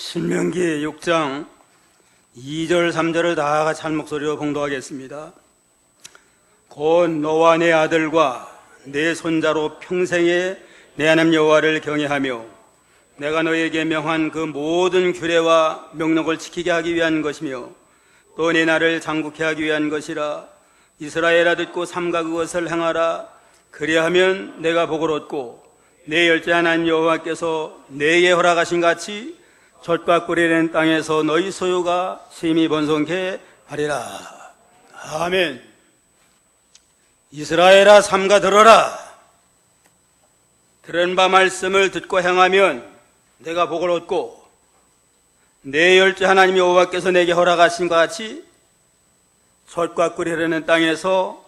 신명기 6장 2절 3절을 다 같이 한 목소리로 봉독하겠습니다. 곧 너와 내 아들과 내 손자로 평생에 내 하나님 여호와를 경외하며 내가 너에게 명한 그 모든 규례와 명령을 지키게 하기 위한 것이며 또 내 나라를 장국케 하기 위한 것이라. 이스라엘아 듣고 삼가 그것을 행하라. 그리하면 내가 복을 얻고 내 열째 하나님 여호와께서 내게 허락하신 같이 젖과 꿀이 낸 땅에서 너희 소유가 심히 번성케 하리라. 아멘. 이스라엘아 삼가 들어라. 들은 바 말씀을 듣고 행하면 내가 복을 얻고 내 열째 하나님 여호와께서 내게 허락하신 것 같이 젖과 꿀이 흐르는 땅에서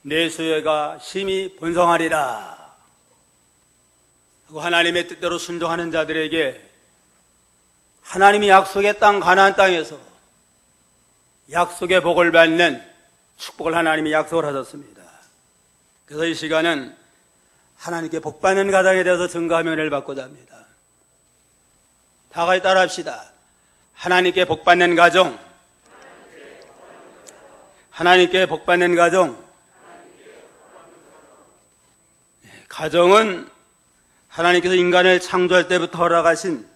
내 소유가 심히 번성하리라. 하나님의 뜻대로 순종하는 자들에게 하나님이 약속의 땅 가나안 땅에서 약속의 복을 받는 축복을 하나님이 약속을 하셨습니다. 그래서 이 시간은 하나님께 복받는 가정에 대해서 증거하며 은혜를 받고자 합니다. 다 같이 따라합시다. 하나님께 복받는 가정, 하나님께 복받는 가정. 가정은 하나님께서 인간을 창조할 때부터 허락하신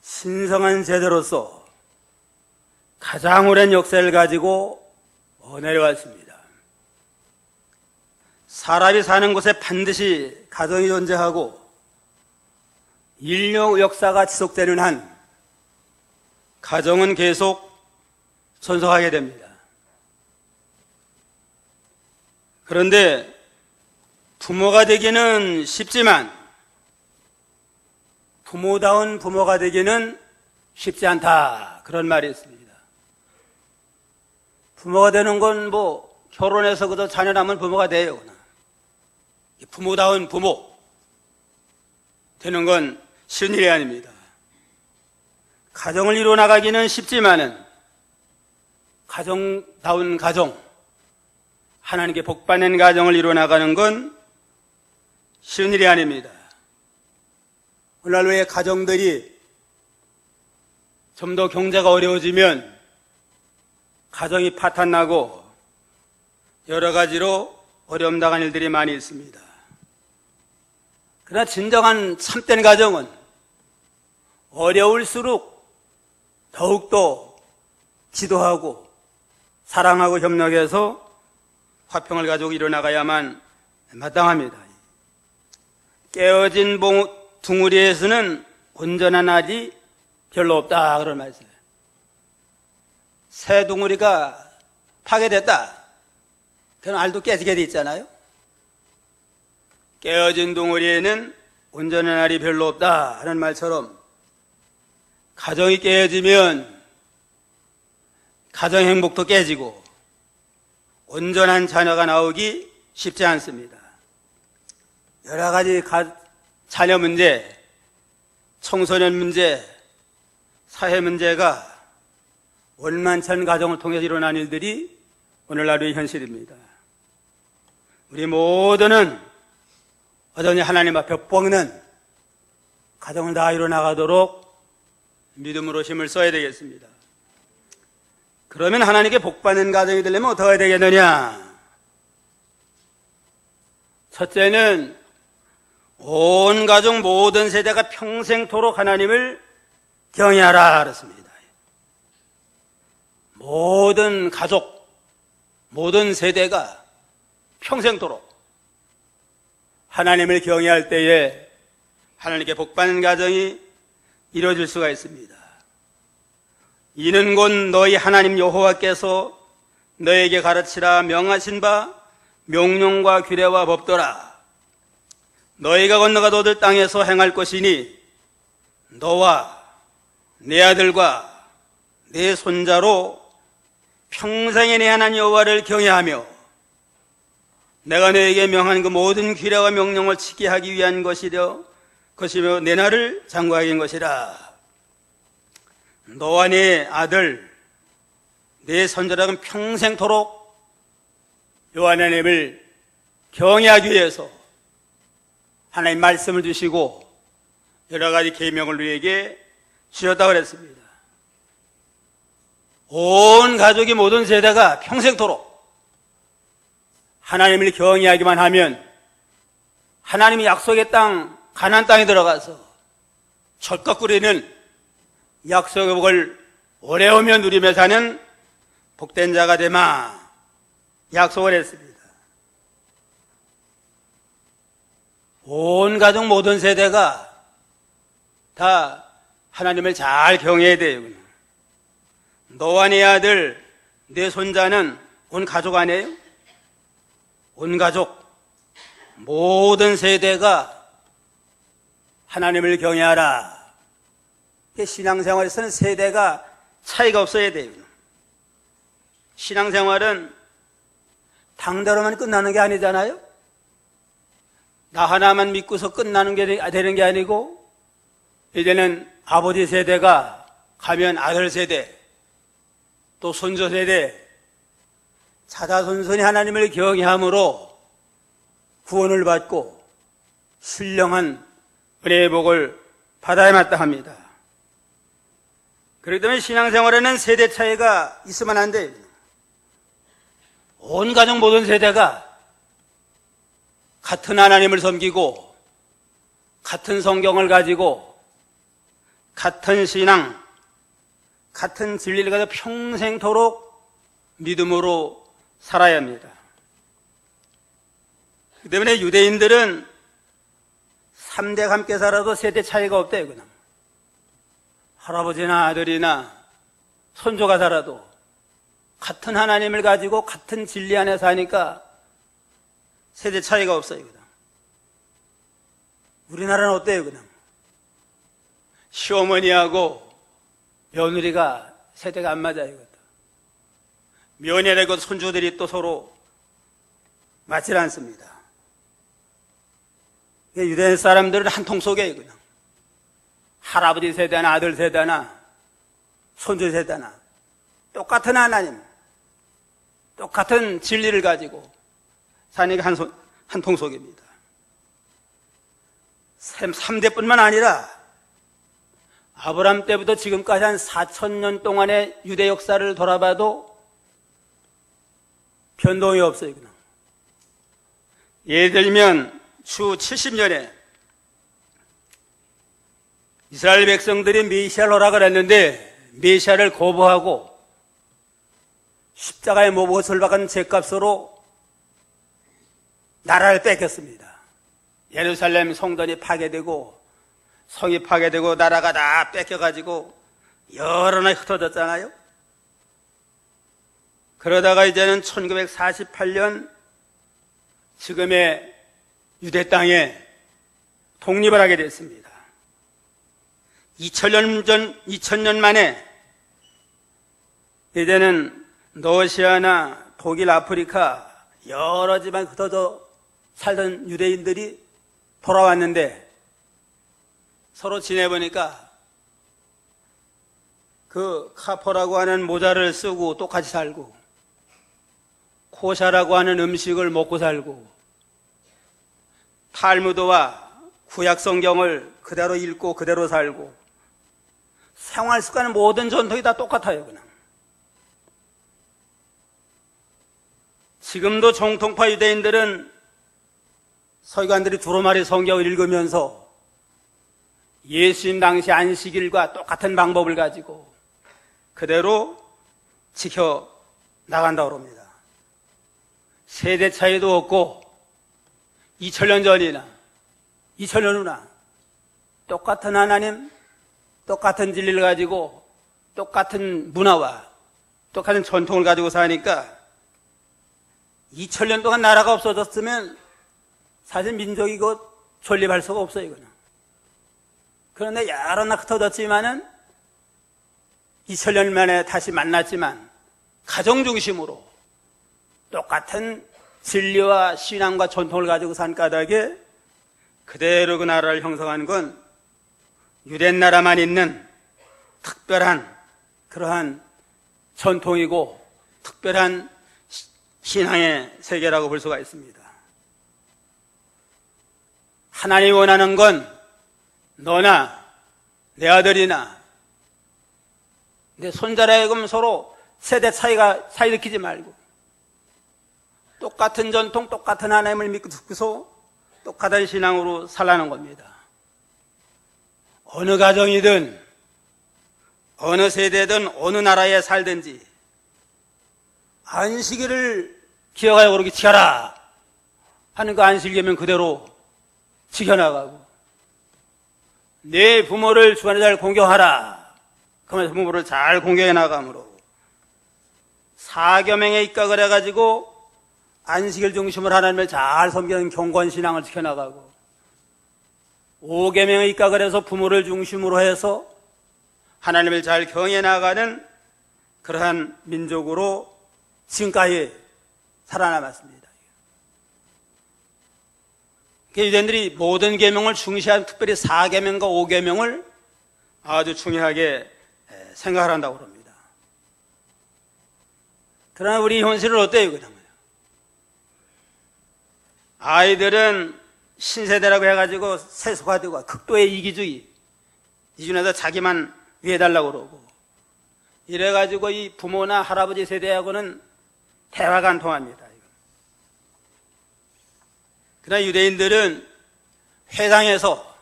신성한 제도로서 가장 오랜 역사를 가지고 내려왔습니다. 사람이 사는 곳에 반드시 가정이 존재하고 인류 역사가 지속되는 한 가정은 계속存속하게 됩니다. 그런데 부모가 되기는 쉽지만 부모다운 부모가 되기는 쉽지 않다, 그런 말이 있습니다. 부모가 되는 건 결혼해서 그저 자녀 낳으면 부모가 돼요. 부모다운 부모 되는 건 쉬운 일이 아닙니다. 가정을 이루어나가기는 쉽지만은 가정다운 가정, 하나님께 복받는 가정을 이루어나가는 건 쉬운 일이 아닙니다. 오늘날 왜 가정들이 좀 더 경제가 어려워지면 가정이 파탄나고 여러 가지로 어려움 당한 일들이 많이 있습니다. 그러나 진정한 참된 가정은 어려울수록 더욱더 기도하고 사랑하고 협력해서 화평을 가지고 일어나가야만 마땅합니다. 깨어진 둥우리에서는 온전한 알이 별로 없다, 그런 말씀이에요. 새 둥우리가 파괴됐다, 그런 알도 깨지게 돼 있잖아요. 깨어진 둥우리에는 온전한 알이 별로 없다 하는 말처럼 가정이 깨어지면 가정 행복도 깨지고 온전한 자녀가 나오기 쉽지 않습니다. 여러 가지 자녀 문제, 청소년 문제, 사회 문제가 원만한 가정을 통해서 일어난 일들이 오늘날의 현실입니다. 우리 모두는 여전히 하나님 앞에 뻗는 가정을 다 이루어나가도록 믿음으로 힘을 써야 되겠습니다. 그러면 하나님께 복받는 가정이 되려면 어떻게 해야 되겠느냐? 첫째는 온 가족 모든 세대가 평생토록 하나님을 경외하라 그랬습니다. 모든 가족, 모든 세대가 평생토록 하나님을 경외할 때에 하나님께 복받는 가정이 이루어질 수가 있습니다. 이는 곧 너희 하나님 여호와께서 너에게 가르치라 명하신 바 명령과 규례와 법도라. 너희가 건너가 얻을 땅에서 행할 것이니 너와 내 아들과 내 손자로 평생에 내 하나님 여호와를 경외하며 내가 너에게 명한 그 모든 규례와 명령을 지키게 하기 위한 것이며 내 나라를 장구하기 위한 것이라. 너와 내 아들, 내 손자라는 평생토록 여호와 하나님을 경외하기 위해서 하나님 말씀을 주시고 여러 가지 계명을 우리에게 주셨다고 그랬습니다. 온 가족이 모든 세대가 평생토록 하나님을 경외하기만 하면 하나님이 약속의 땅 가나안 땅에 들어가서 젖과 꿀이는 약속의 복을 오래오며 누리며 사는 복된 자가 되마 약속을 했습니다. 온 가족 모든 세대가 다 하나님을 잘 경외해야 돼요. 너와 네 아들, 내 손자는 온 가족 아니에요? 온 가족, 모든 세대가 하나님을 경외하라. 신앙생활에서는 세대가 차이가 없어야 돼요. 신앙생활은 당대로만 끝나는 게 아니잖아요. 나 하나만 믿고서 끝나는 게 되는 게 아니고, 이제는 아버지 세대가 가면 아들 세대, 또 손주 세대, 자자손손이 하나님을 경외함으로 구원을 받고 신령한 은혜의 복을 받아야 마땅합니다. 그렇기 때문에 신앙생활에는 세대 차이가 있으면 안 돼요. 온 가족 모든 세대가 같은 하나님을 섬기고 같은 성경을 가지고 같은 신앙, 같은 진리를 가지고 평생토록 믿음으로 살아야 합니다. 그렇기 때문에 유대인들은 3대가 함께 살아도 세대 차이가 없대요. 그냥 할아버지나 아들이나 손주가 살아도 같은 하나님을 가지고 같은 진리 안에 사니까 세대 차이가 없어요. 그냥 우리나라는 어때요? 그냥 시어머니하고 며느리가 세대가 안 맞아요. 며느리하고 손주들이 또 서로 맞질 않습니다. 유대인 사람들은 한 통 속이에요. 그냥 할아버지 세대나 아들 세대나 손주 세대나 똑같은 하나님, 똑같은 진리를 가지고 사니까 한 통 속입니다. 3대뿐만 아니라 아브라함 때부터 지금까지 한 4,000년 동안의 유대 역사를 돌아봐도 변동이 없어요. 그냥. 예를 들면 주 70년에 이스라엘 백성들이 메시아를 허락을 했는데 메시아를 거부하고 십자가에 못을 박은 죄값으로 나라를 뺏겼습니다. 예루살렘 성전이 파괴되고 성이 파괴되고 나라가 다 뺏겨가지고 여러 나라 흩어졌잖아요. 그러다가 이제는 1948년 지금의 유대 땅에 독립을 하게 됐습니다. 2000년 만에 이제는 러시아나 독일, 아프리카 여러 지방 흩어져 살던 유대인들이 돌아왔는데 서로 지내보니까 그 카포라고 하는 모자를 쓰고 똑같이 살고 코샤라고 하는 음식을 먹고 살고 탈무드와 구약 성경을 그대로 읽고 그대로 살고 생활 습관 모든 전통이 다 똑같아요. 그냥 지금도 정통파 유대인들은 서기관들이 두루마리 성경을 읽으면서 예수님 당시 안식일과 똑같은 방법을 가지고 그대로 지켜 나간다고 합니다. 세대 차이도 없고 2000년 전이나 2000년 후나 똑같은 하나님, 똑같은 진리를 가지고 똑같은 문화와 똑같은 전통을 가지고 사니까 2000년 동안 나라가 없어졌으면 사실 민족이 곧 존립할 수가 없어요. 그냥. 그런데 여러 나라 흩어졌지만은 2000년 만에 다시 만났지만 가정 중심으로 똑같은 진리와 신앙과 전통을 가지고 산 까닭에 그대로 그 나라를 형성하는 건 유대 나라만 있는 특별한 그러한 전통이고 특별한 신앙의 세계라고 볼 수가 있습니다. 하나님이 원하는 건 너나 내 아들이나 내 손자라 하여금 서로 세대 차이 느끼지 말고 똑같은 전통, 똑같은 하나님을 믿고서 똑같은 신앙으로 살라는 겁니다. 어느 가정이든 어느 세대든 어느 나라에 살든지 안식일을 기억하여 그렇게 지켜라 하는 그 안식일이면 그대로 지켜나가고, 내 부모를 주안에 잘 공경하라 그러면 부모를 잘 공경해 나가므로, 사계명에 입각을 해가지고 안식일 중심으로 하나님을 잘 섬기는 경건신앙을 지켜나가고, 오계명에 입각을 해서 부모를 중심으로 해서 하나님을 잘 경외해 나가는 그러한 민족으로 지금까지 살아남았습니다. 유대인들이 모든 계명을 중시한, 특별히 4계명과 5계명을 아주 중요하게 생각을 한다고 합니다. 그러나 우리 현실은 어때요? 그러면 아이들은 신세대라고 해가지고 세속화되고 극도의 이기주의, 이 중에서 자기만 위해달라고 그러고 이래가지고 이 부모나 할아버지 세대하고는 대화가 안 통합니다. 그러나 유대인들은 회당에서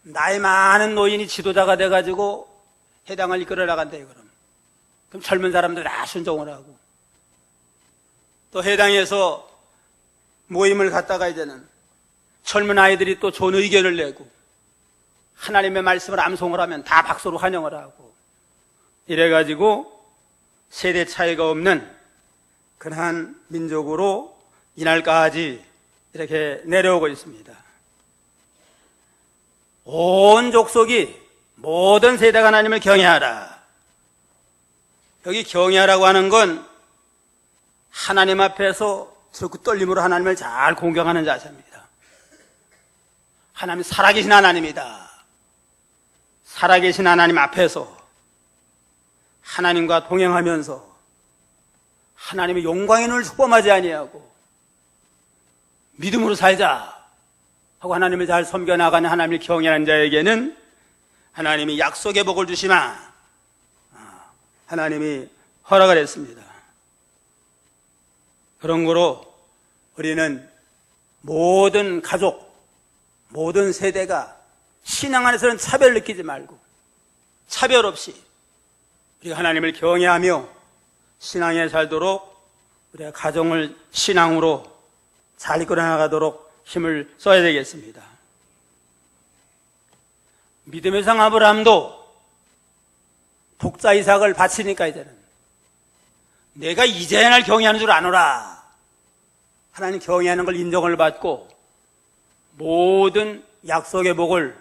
나이 많은 노인이 지도자가 돼가지고 회당을 이끌어 나간대요. 그럼 젊은 사람들 다 순종을 하고, 또 회당에서 모임을 갖다가 이제는 젊은 아이들이 또 좋은 의견을 내고 하나님의 말씀을 암송을 하면 다 박수로 환영을 하고, 이래가지고 세대 차이가 없는 그러한 민족으로 이날까지 이렇게 내려오고 있습니다. 온 족속이 모든 세대가 하나님을 경외하라. 여기 경외하라고 하는 건 하나님 앞에서 적극 떨림으로 하나님을 잘 공경하는 자세입니다. 하나님 살아계신 하나님이다. 살아계신 하나님 앞에서 하나님과 동행하면서 하나님의 영광의 눈을 축범하지 아니하고 믿음으로 살자 하고 하나님을 잘 섬겨나가는 하나님을 경외하는 자에게는 하나님이 약속의 복을 주시마 하나님이 허락을 했습니다. 그런 거로 우리는 모든 가족, 모든 세대가 신앙 안에서는 차별 느끼지 말고 차별 없이 우리가 하나님을 경외하며 신앙에 살도록 우리가 가정을 신앙으로 잘 이끌어 나가도록 힘을 써야 되겠습니다. 믿음의 상 아브라함도 독자 이삭을 바치니까 이제는 내가 이제야 날 경외하는 줄 아노라. 하나님 경외하는 걸 인정을 받고 모든 약속의 복을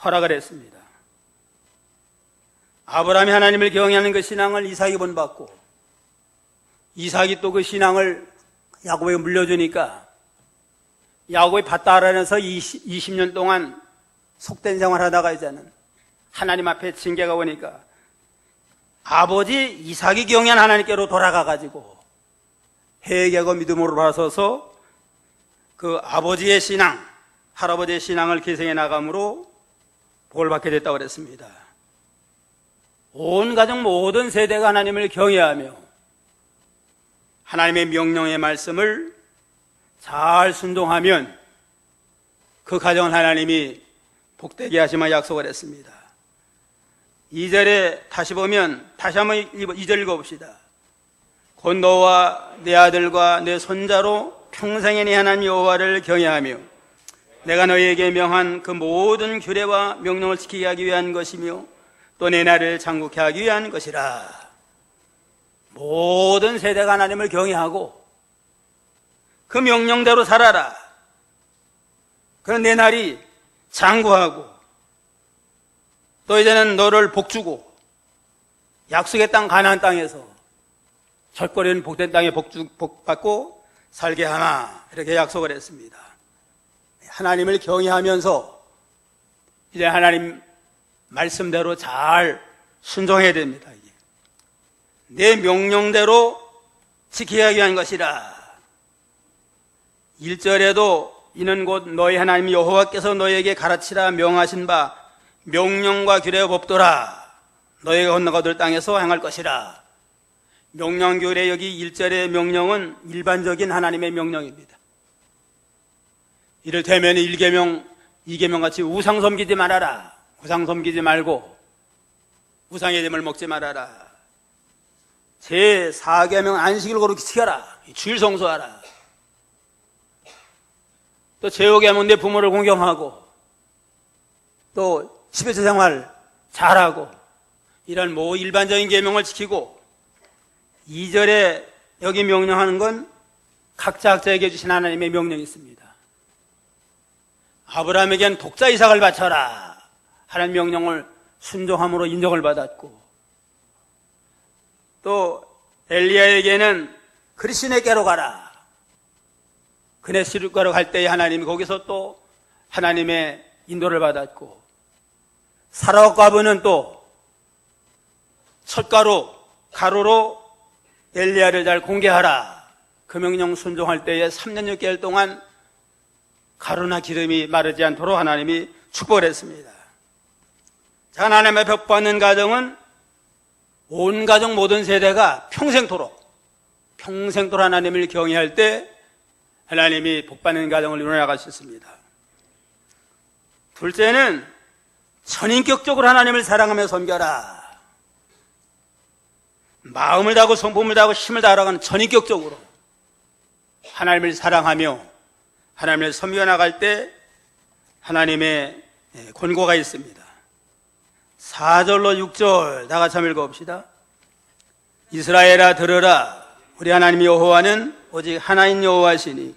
허락을 했습니다. 아브라함이 하나님을 경외하는 그 신앙을 이삭이 본받고 이삭이 또 그 신앙을 야곱에게 물려주니까 야곱이 밭 따라내서 20년 동안 속된 생활하다가 이제는 하나님 앞에 징계가 오니까 아버지 이삭이 경외한 하나님께로 돌아가가지고 회개하고 믿음으로 돌아서서 그 아버지의 신앙, 할아버지의 신앙을 계승해 나감으로 복을 받게 됐다고 그랬습니다. 온 가정 모든 세대가 하나님을 경외하며 하나님의 명령의 말씀을 잘 순종하면 그 가정을 하나님이 복되게 하시마 약속을 했습니다. 2절에 다시 보면 다시 한번 2절 읽어봅시다. 곧 너와 내 아들과 내 손자로 평생에 네 하나님 여호와를 경외하며 내가 너희에게 명한 그 모든 규례와 명령을 지키게 하기 위한 것이며 또 내 나라를 장국케 하기 위한 것이라. 모든 세대가 하나님을 경외하고 그 명령대로 살아라. 그런 내 날이 장구하고 또 이제는 너를 복주고 약속의 땅 가나안 땅에서 절거리는 복된 땅에 복받고 살게 하마 이렇게 약속을 했습니다. 하나님을 경외하면서 이제 하나님 말씀대로 잘 순종해야 됩니다. 내 명령대로 지켜야 하기 위한 것이라. 1절에도 이는 곧 너희 하나님 여호와께서 너희에게 가르치라 명하신 바 명령과 규례와 법도라. 너희가 건너가들 땅에서 행할 것이라. 명령교회 여기 1절의 명령은 일반적인 하나님의 명령입니다. 이를테면 1계명, 2계명 같이 우상 섬기지 말아라. 우상 섬기지 말고 우상의 됨을 먹지 말아라. 제4계명 안식일 거룩히 지켜라. 주일 성수하라. 또 제5계명 내 부모를 공경하고 또 집에서 생활 잘하고 이런 일반적인 계명을 지키고 2절에 여기 명령하는 건 각자 각자에게 주신 하나님의 명령이 있습니다. 아브라함에겐 독자 이삭을 바쳐라 하는 명령을 순종함으로 인정을 받았고 또 엘리야에게는 그리스네께로 가라. 그네 시루가로 갈 때에 하나님이 거기서 또 하나님의 인도를 받았고 사라옥 과부는 또 가루로 엘리야를 잘 공개하라. 그 명령 순종할 때에 3년 6개월 동안 가루나 기름이 마르지 않도록 하나님이 축복을 했습니다. 자, 하나님의 벽받는 가정은 온 가정 모든 세대가 평생토록 하나님을 경외할 때 하나님이 복받는 가정을 이루어나갈 수 있습니다. 둘째는 전인격적으로 하나님을 사랑하며 섬겨라. 마음을 다하고 성품을 다하고 힘을 다하라는 전인격적으로 하나님을 사랑하며 하나님을 섬겨 나갈 때 하나님의 권고가 있습니다. 4절로 6절 다 같이 한번 읽어봅시다. 이스라엘아 들으라. 우리 하나님 여호와는 오직 하나인 여호와시니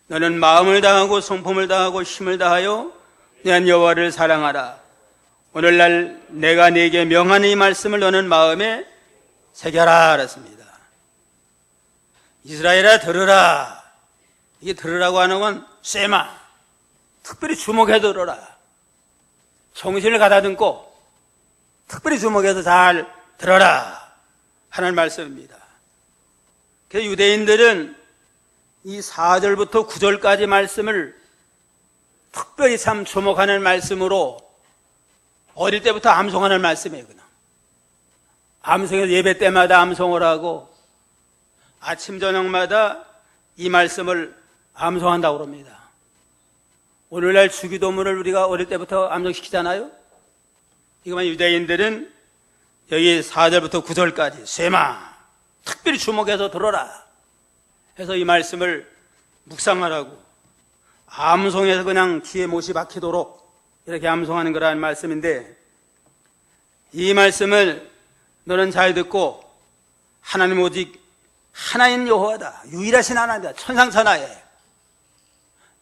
너는 마음을 다하고 성품을 다하고 힘을 다하여 내 여호와를 사랑하라. 오늘날 내가 네게 명하는 이 말씀을 너는 마음에 새겨라 그랬습니다. 이스라엘아 들으라. 이게 들으라고 하는 건 쇠마, 특별히 주목해 들어라. 정신을 가다듬고 특별히 주목해서 잘 들어라 하는 말씀입니다. 그래서 유대인들은 이 4절부터 9절까지 말씀을 특별히 참 주목하는 말씀으로 어릴 때부터 암송하는 말씀이에요. 그냥 암송해서 예배 때마다 암송을 하고 아침 저녁마다 이 말씀을 암송한다고 그럽니다. 오늘날 주기도문을 우리가 어릴 때부터 암송시키잖아요. 이거만 유대인들은 여기 4절부터 9절까지 쇠마 특별히 주목해서 들어라 해서 이 말씀을 묵상하라고 암송해서 그냥 귀에 못이 박히도록 이렇게 암송하는 거라는 말씀인데, 이 말씀을 너는 잘 듣고 하나님 오직 하나인 여호와다. 유일하신 하나님이다. 천상천하에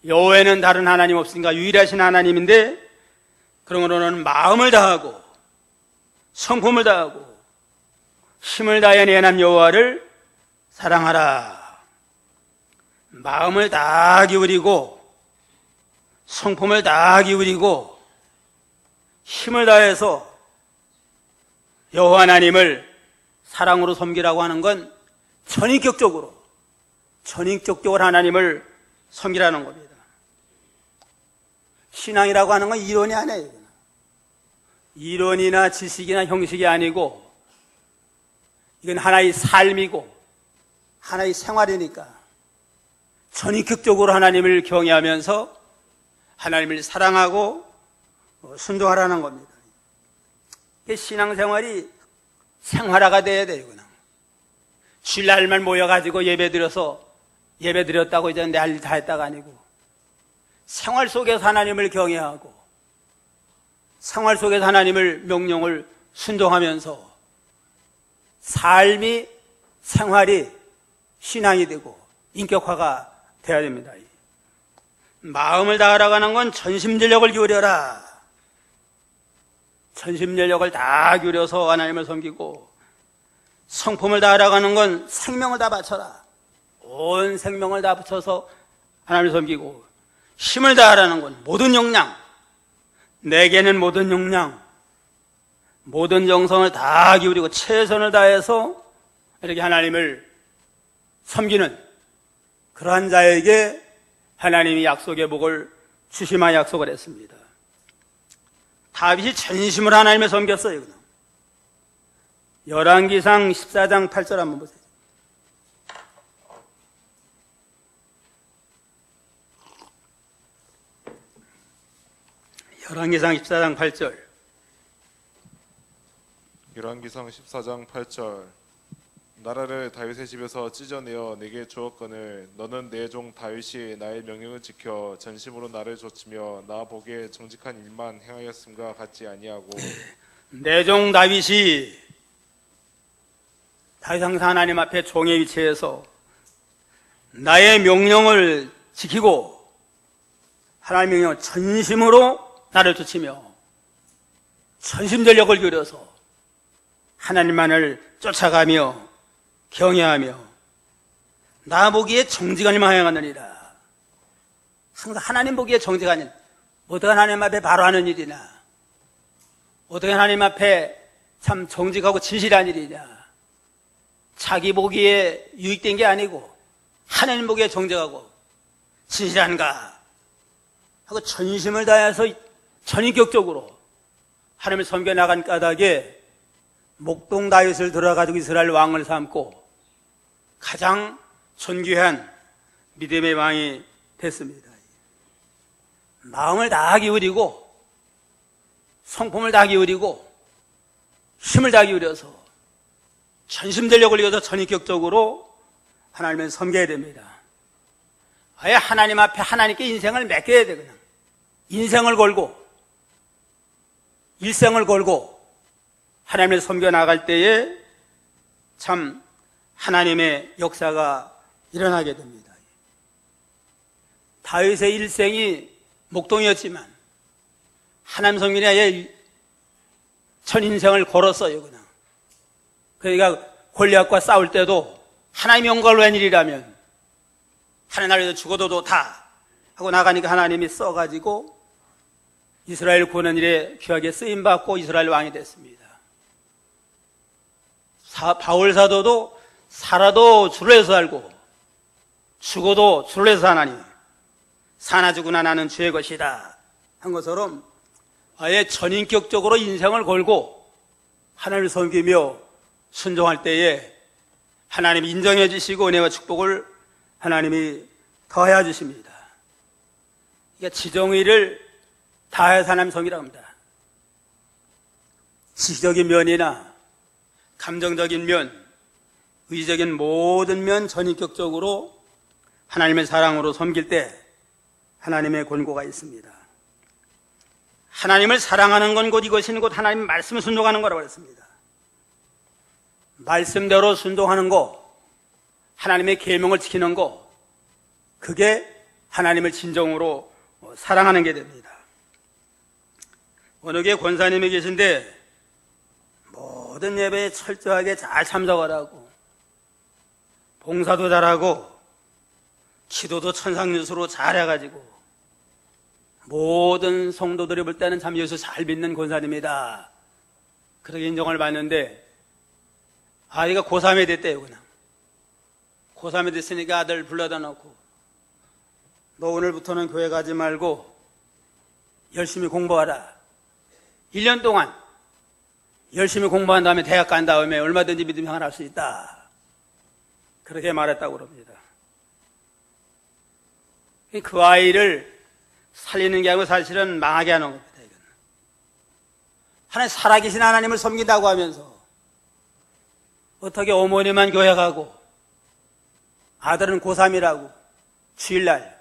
여호와는 다른 하나님 없으니까 유일하신 하나님인데, 그러므로 너는 마음을 다하고 성품을 다하고 힘을 다해 내 하나님 여호와를 사랑하라. 마음을 다 기울이고 성품을 다 기울이고 힘을 다해서 여호와 하나님을 사랑으로 섬기라고 하는 건 전인격적으로 하나님을 섬기라는 겁니다. 신앙이라고 하는 건 이론이 아니에요. 이론이나 지식이나 형식이 아니고 이건 하나의 삶이고 하나의 생활이니까 전인격적으로 하나님을 경외하면서 하나님을 사랑하고 순종하라는 겁니다. 신앙생활이 생활화가 돼야 돼요. 그냥 주일날만 모여가지고 예배드렸다고 이제 내 할 일 다 했다가 아니고, 생활 속에서 하나님을 경외하고 생활 속에서 하나님을 명령을 순종하면서 삶이 생활이 신앙이 되고 인격화가 돼야 됩니다. 마음을 다하라고 하는 건 전심전력을 기울여라. 전심전력을 다 기울여서 하나님을 섬기고, 성품을 다하라고 하는 건 생명을 다 바쳐라. 온 생명을 다 붙여서 하나님을 섬기고, 힘을 다하라는 건 모든 역량, 내게는 모든 역량, 모든 정성을 다 기울이고 최선을 다해서 이렇게 하나님을 섬기는 그러한 자에게 하나님이 약속의 복을 주시마 약속을 했습니다. 다윗이 전심으로 하나님을 섬겼어요. 열왕기상 14장 8절 한번 보세요. 열왕기상 14장 8절. 열왕기상 14장 8절. 나라를 다윗의 집에서 찢어내어 내게 주었거늘 너는 내 종 다윗이 나의 명령을 지켜 전심으로 나를 좇으며 나 보기에 정직한 일만 행하였음과 같지 아니하고. 내 종 다윗이 다윗 항상 하나님 앞에 종의 위치에서 나의 명령을 지키고 하나님의 명령을 전심으로 나를 쫓으며 전심전력을 기울여서 하나님만을 쫓아가며 경외하며 나 보기에 정직한 일만 행하느니라. 항상 하나님 보기에 정직한 일, 어떻게 하나님 앞에 바로 하는 일이나 어떻게 하나님 앞에 참 정직하고 진실한 일이냐, 자기 보기에 유익된 게 아니고 하나님 보기에 정직하고 진실한가 하고 전심을 다해서 전인격적으로 하나님을 섬겨나간 까닭에 목동 다윗을 들어가지고 이스라엘 왕을 삼고 가장 존귀한 믿음의 왕이 됐습니다. 마음을 다 기울이고 성품을 다 기울이고 힘을 다 기울여서 전심전력을 위해서 전인격적으로 하나님을 섬겨야 됩니다. 아예 하나님 앞에 하나님께 인생을 맡겨야 돼. 그냥 인생을 걸고 일생을 걸고 하나님을 섬겨 나갈 때에 참 하나님의 역사가 일어나게 됩니다. 다윗의 일생이 목동이었지만 하나님 섬기는 아예 전 인생을 걸었어요. 그냥 그러니까 골리앗과 싸울 때도 하나님의 영광을 웬 일이라면 하나님 나라에서 죽어도 좋다 하고 나가니까 하나님이 써가지고 이스라엘 구원하는 일에 귀하게 쓰임받고 이스라엘 왕이 됐습니다. 바울 사도도 살아도 주를 위해서 살고 죽어도 주를 위해서 사나니 사나 죽으나 나는 주의 것이다 한 것처럼 아예 전인격적으로 인생을 걸고 하나님을 섬기며 순종할 때에 하나님이 인정해 주시고 은혜와 축복을 하나님이 더해 주십니다. 그러니까 지정의를 다해서 하나님 섬기라고 합니다. 지식적인 면이나 감정적인 면, 의지적인 모든 면 전인격적으로 하나님의 사랑으로 섬길 때 하나님의 권고가 있습니다. 하나님을 사랑하는 건 곧 이것이는 곧 하나님의 말씀을 순종하는 거라고 했습니다. 말씀대로 순종하는 거, 하나님의 계명을 지키는 거, 그게 하나님을 진정으로 사랑하는 게 됩니다. 어느 교회 권사님이 계신데 모든 예배에 철저하게 잘 참석을 하고 봉사도 잘하고 기도도 천상유수로 잘해가지고 모든 성도들이 볼 때는 참 예수 잘 믿는 권사님이다 그렇게 인정을 받는데 아이가 고3이 됐대요. 그냥 고3이 됐으니까 아들 불러다 놓고 너 오늘부터는 교회 가지 말고 열심히 공부하라. 1년 동안 열심히 공부한 다음에 대학 간 다음에 얼마든지 믿음 생활 할 수 있다. 그렇게 말했다고 그럽니다. 그 아이를 살리는 게 아니고 사실은 망하게 하는 겁니다. 이건. 하나님 살아계신 하나님을 섬긴다고 하면서 어떻게 어머니만 교회 가고 아들은 고3이라고 주일날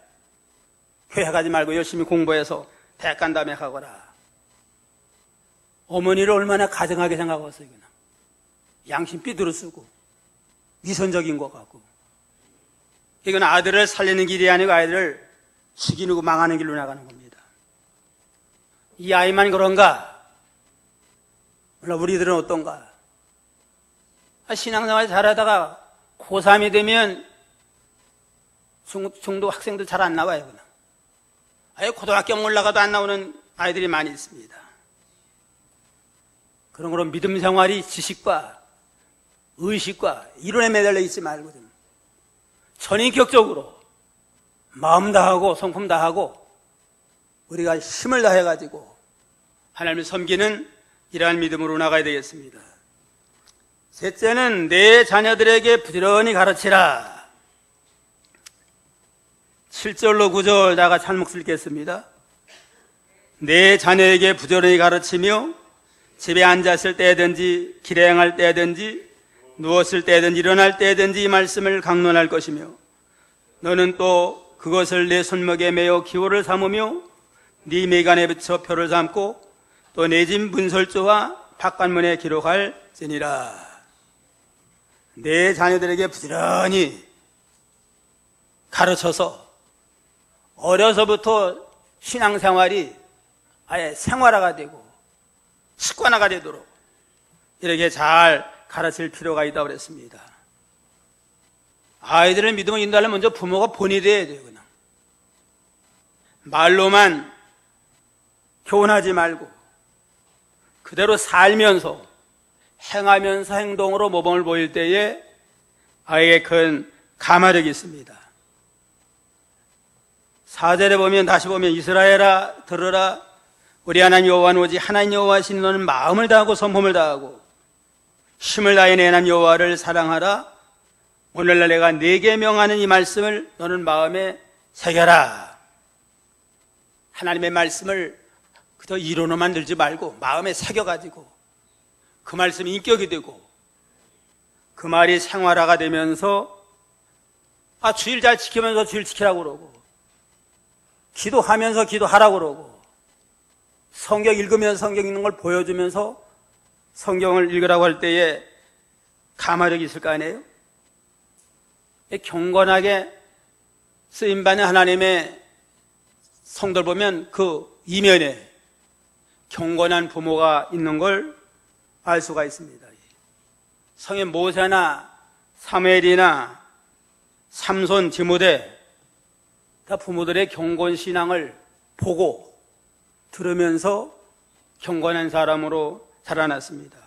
교회 가지 말고 열심히 공부해서 대학 간 다음에 가거라. 어머니를 얼마나 가정하게 생각하겠어요. 그냥. 양심 삐뚤어 쓰고 위선적인 것 같고. 이건 아들을 살리는 길이 아니고 아이들을 죽이고 망하는 길로 나가는 겁니다. 이 아이만 그런가? 물론 우리들은 어떤가? 신앙생활 잘하다가 고3이 되면 중도 학생들 잘 안 나와요. 그냥. 아예 고등학교 올라가도 안 나오는 아이들이 많이 있습니다. 그런 거로 믿음 생활이 지식과 의식과 이론에 매달려 있지 말고 좀 전인격적으로 마음 다하고 성품 다하고 우리가 힘을 다해가지고 하나님을 섬기는 이러한 믿음으로 나가야 되겠습니다. 셋째는 내 자녀들에게 부지런히 가르치라. 7절로 9절 다가 찰목을 읽겠습니다. 내 자녀에게 부지런히 가르치며 집에 앉았을 때든지 길에 행할 때든지 누웠을 때든지 일어날 때든지 이 말씀을 강론할 것이며 너는 또 그것을 내 손목에 매어 기호를 삼으며 네 매간에 붙여 표를 삼고 또 내 집 문설주와 바깥문에 기록할지니라. 내 자녀들에게 부지런히 가르쳐서 어려서부터 신앙생활이 아예 생활화가 되고 습관화가 되도록 이렇게 잘 가르칠 필요가 있다고 그랬습니다. 아이들을 믿음으로 인도하려면 먼저 부모가 본이 돼야 돼요. 그냥 말로만 교훈하지 말고 그대로 살면서 행하면서 행동으로 모범을 보일 때에 아이에게 큰 감화력이 있습니다. 4절에 보면 다시 보면 이스라엘아 들으라 우리 하나님 여호와는 오직 하나님 여호와시니 너는 마음을 다하고 성품을 다하고 힘을 다해 내 하나님 여호와를 사랑하라. 오늘날 내가 네게 명하는 이 말씀을 너는 마음에 새겨라. 하나님의 말씀을 그저 이론으로만 들지 말고 마음에 새겨가지고 그 말씀이 인격이 되고 그 말이 생활화가 되면서 주일 잘 지키면서 주일 지키라고 그러고 기도하면서 기도하라고 그러고 성경 읽으면서 성경 읽는 걸 보여주면서 성경을 읽으라고 할 때에 감화력이 있을 거 아니에요? 경건하게 쓰임받는 하나님의 성도를 보면 그 이면에 경건한 부모가 있는 걸 알 수가 있습니다. 성인 모세나 사무엘이나 삼손, 디모데 다 부모들의 경건 신앙을 보고 들으면서 경건한 사람으로 자라났습니다.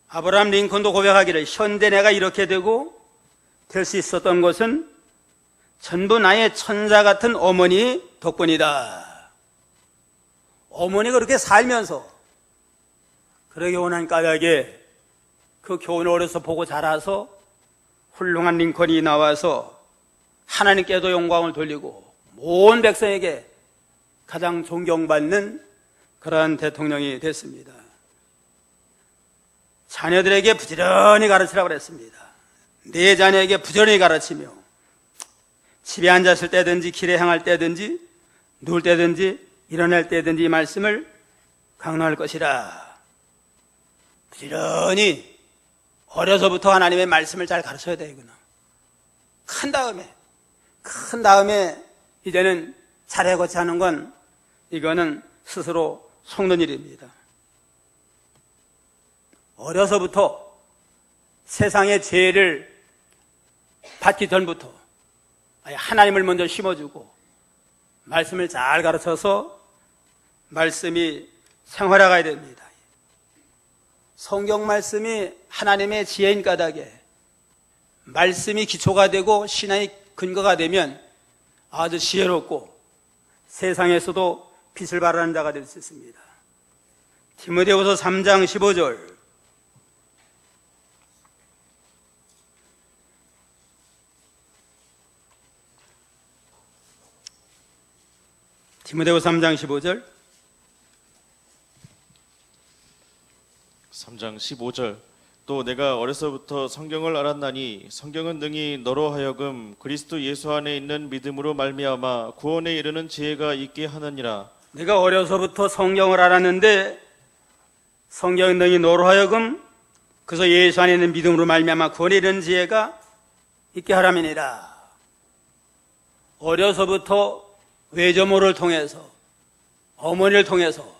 아브라함 링컨도 고백하기를 현재 내가 이렇게 되고 될 수 있었던 것은 전부 나의 천사 같은 어머니 덕분이다. 어머니가 그렇게 살면서 그렇게 교훈한 까닭에 그 교훈을 어려서 보고 자라서 훌륭한 링컨이 나와서 하나님께도 영광을 돌리고 온 백성에게 가장 존경받는 그러한 대통령이 됐습니다. 자녀들에게 부지런히 가르치라고 그랬습니다. 내 자녀에게 부지런히 가르치며 집에 앉았을 때든지 길에 행할 때든지 누울 때든지 일어날 때든지 이 말씀을 강론할 것이라. 부지런히 어려서부터 하나님의 말씀을 잘 가르쳐야 되구나. 큰 다음에 이제는 잘해고치 하는 건 이거는 스스로 속는 일입니다. 어려서부터 세상의 죄를 받기 전부터 하나님을 먼저 심어주고 말씀을 잘 가르쳐서 말씀이 생활화가야 됩니다. 성경 말씀이 하나님의 지혜인 까닭에 말씀이 기초가 되고 신앙의 근거가 되면 아주 지혜롭고 세상에서도 빛을 발하는 자가 될 수 있습니다. 디모데후서 3장 15절 디모데후서 3장 15절 3장 15절 또 내가 어려서부터 성경을 알았나니 성경은 능히 너로 하여금 그리스도 예수 안에 있는 믿음으로 말미암아 구원에 이르는 지혜가 있게 하느니라. 내가 어려서부터 성경을 알았는데 성경은 능히 너로 하여금 그래서 예수 안에 있는 믿음으로 말미암아 구원에 이르는 지혜가 있게 하라면이라. 어려서부터 외조모를 통해서 어머니를 통해서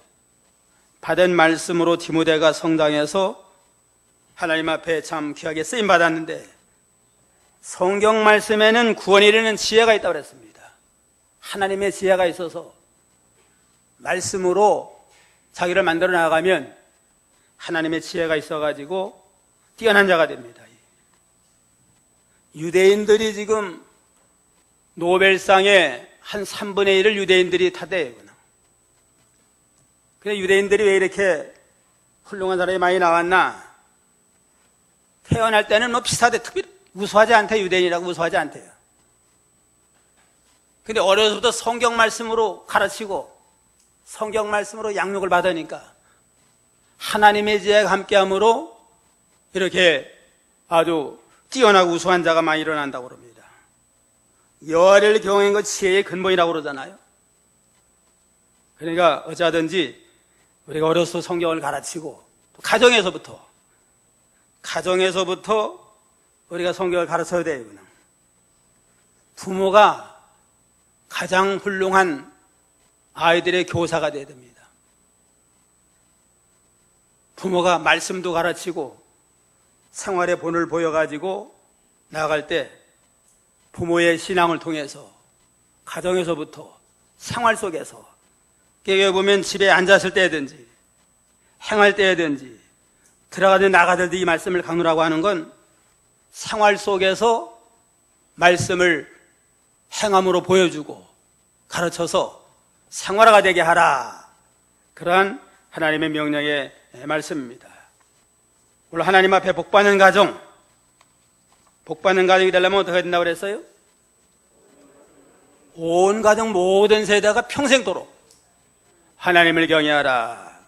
받은 말씀으로 디모데가 성당에서 하나님 앞에 참 귀하게 쓰임받았는데 성경 말씀에는 구원에 이르는 지혜가 있다고 그랬습니다. 하나님의 지혜가 있어서 말씀으로 자기를 만들어 나가면 하나님의 지혜가 있어가지고 뛰어난 자가 됩니다. 유대인들이 지금 노벨상의 한 3분의 1을 유대인들이 타대요. 근데 유대인들이 왜 이렇게 훌륭한 사람이 많이 나왔나? 태어날 때는 뭐 비슷하대. 특별히 우수하지 않대. 유대인이라고 우수하지 않대요. 근데 어려서부터 성경 말씀으로 가르치고 성경 말씀으로 양육을 받으니까 하나님의 지혜가 함께함으로 이렇게 아주 뛰어나고 우수한 자가 많이 일어난다고 그럽니다. 여호와를 경외하는 것 지혜의 근본이라고 그러잖아요. 그러니까 어찌하든지 우리가 어려서 성경을 가르치고 가정에서부터 우리가 성경을 가르쳐야 돼요. 부모가 가장 훌륭한 아이들의 교사가 되어야 됩니다. 부모가 말씀도 가르치고 생활의 본을 보여가지고 나아갈 때 부모의 신앙을 통해서 가정에서부터 생활 속에서 깨어 보면 집에 앉았을 때든지 행할 때든지 들어가든 나가든 이 말씀을 강론하고 하는 건 생활 속에서 말씀을 행함으로 보여주고 가르쳐서 생활화가 되게 하라. 그러한 하나님의 명령의 말씀입니다. 오늘 하나님 앞에 복받는 가정이 되려면 어떻게 된다고 그랬어요? 온 가정 모든 세대가 평생도록 하나님을 경외하라.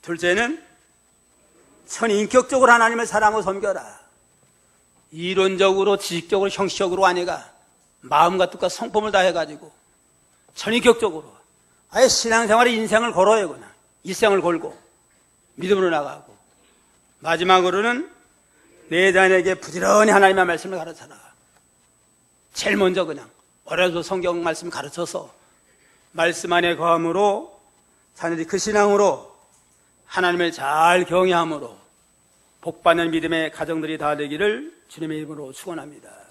둘째는 전인격적으로 하나님을 사랑하고 섬겨라. 이론적으로 지식적으로 형식적으로 아니가 마음과 뜻과 성품을 다해가지고 전인격적으로 아예 신앙생활의 인생을 걸어요. 그냥 일생을 걸고 믿음으로 나가고 마지막으로는 내 자녀에게 부지런히 하나님의 말씀을 가르쳐라. 제일 먼저 그냥 어려서 성경 말씀 가르쳐서 말씀 안에 거함으로 자녀들이 그 신앙으로 하나님을 잘 경외함으로 복받는 믿음의 가정들이 다 되기를 주님의 이름으로 축원합니다.